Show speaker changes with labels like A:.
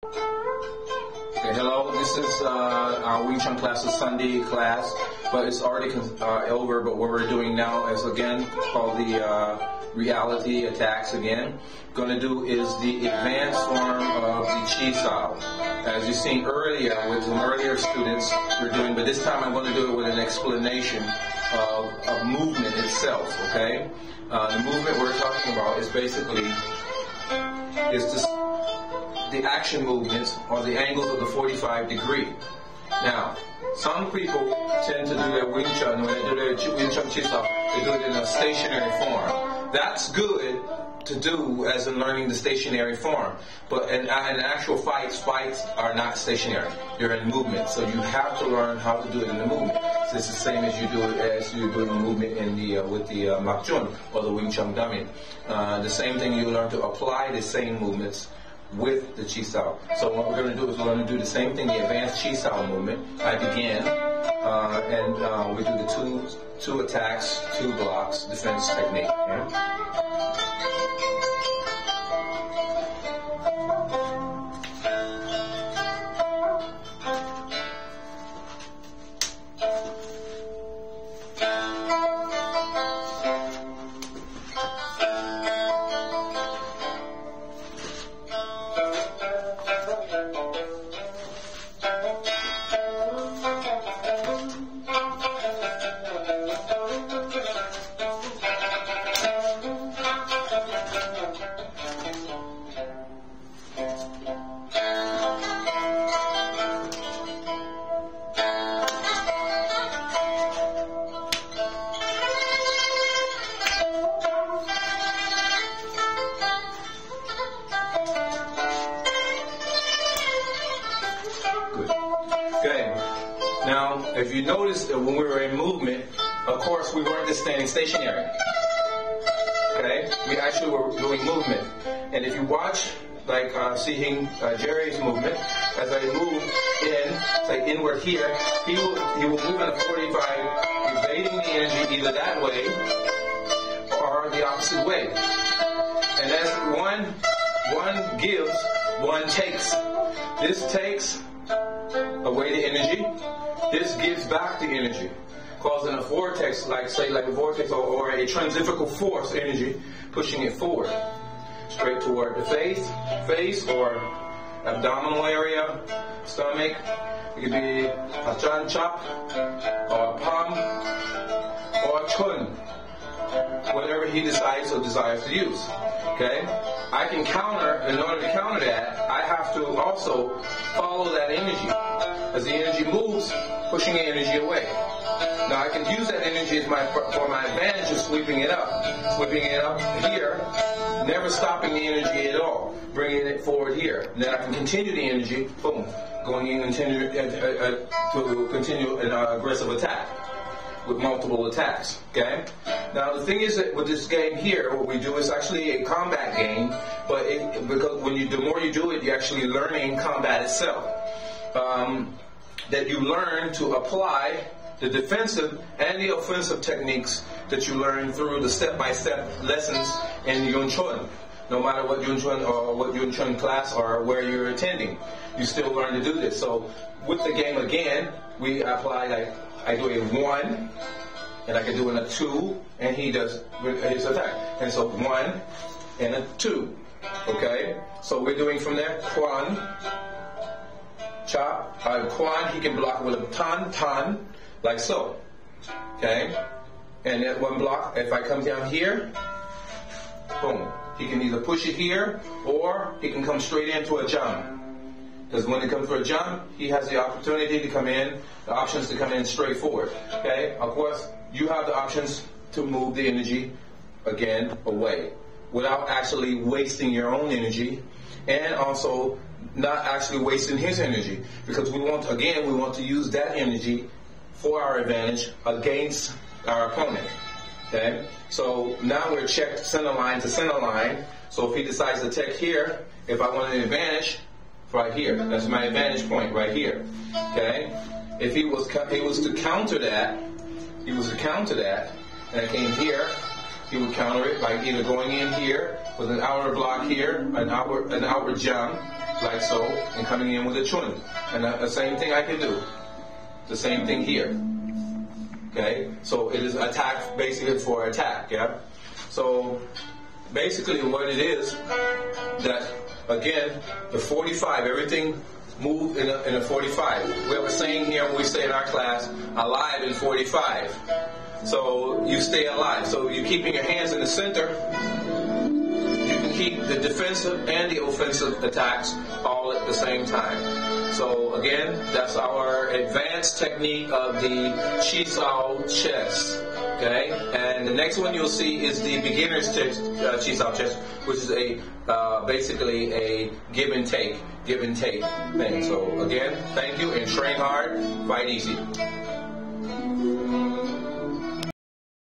A: Okay, hello, this is our Wing Chun class, the Sunday class, but it's already over. But what we're doing now is again called the reality attacks again. Going to do is the advanced form of the Chi style. As you've seen earlier with some earlier students, we're doing, but this time I'm going to do it with an explanation of movement itself. Okay, the movement we're talking about is basically the action movements or the angles of the 45 degree. Now, some people tend to do their Wing Chun, when they do their Wing Chun Chi style, they do it in a stationary form. That's good to do as in learning the stationary form, but in actual fights are not stationary. You're in movement, so you have to learn how to do it in the movement. So it's the same as you do it as you're doing a movement in the with the Mak Chun or the Wing Chun dummy. The same thing, you learn to apply the same movements with the Chi style. So what we're going to do is we're going to do the same thing, the advanced Chi style movement. I begin, and we do the two attacks, two blocks, defense technique. Okay? Okay, now if you notice that when we were in movement, of course we weren't just standing stationary. Okay, we actually were doing movement. And if you watch, like seeing Jerry's movement, as I move in, say inward here, he will move in a 45, evading the energy either that way or the opposite way. And as one gives, one takes. This takes away the energy. This gives back the energy, causing a vortex, like a vortex or a centrifugal force energy, pushing it forward, straight toward the face or abdominal area, stomach. It could be a Chun chop or a palm or a Chun, whatever he decides or desires to use. Okay, I can counter. In order to counter that, I have to also follow that energy. As the energy moves, pushing the energy away. Now I can use that energy for my advantage of sweeping it up here, never stopping the energy at all, bringing it forward here. And then I can continue the energy, boom, going in and to continue an aggressive attack with multiple attacks. Okay. Now the thing is that with this game here, what we do is actually a combat game, but because the more you do it, you're actually learning combat itself. That you learn to apply the defensive and the offensive techniques that you learn through the step-by-step lessons in Yun Chun. No matter what Yun Chun or what Yun Chun class or where you're attending, you still learn to do this. So with the game again, we apply, like I do a 1, and I can do in a 2, and he does his attack. And so 1 and a 2. Okay? So we're doing from there, Quan, chop, Quan, he can block with a tan, like so. Okay? And that one block, if I come down here, boom. He can either push it here, or he can come straight into a jump. Because when it comes for a jump, he has the opportunity to come in, the options to come in straight forward. Okay? Of course, you have the options to move the energy, again, away, without actually wasting your own energy, and also not actually wasting his energy, because we want to use that energy for our advantage against our opponent. Okay, so now we're checked center line to center line. So if he decides to take here, if I want an advantage, right here, that's my advantage point right here. Okay, if he was to counter that, and I came here, he would counter it by either going in here with an outer block here, an outward jump, like so, and coming in with a Chun. And the same thing I can do. The same thing here. Okay? So it is attack, basically for attack, yeah? So basically what it is, that again, the 45, everything move in a 45. We have a saying here when we say in our class, alive in 45. So you stay alive. So you're keeping your hands in the center. You can keep the defensive and the offensive attacks all at the same time. So again, that's our advanced technique of the Chisao chess. Okay, and the next one you'll see is the beginner's Chisao chess, which is a basically a give and take thing. So again, thank you, and train hard, fight easy.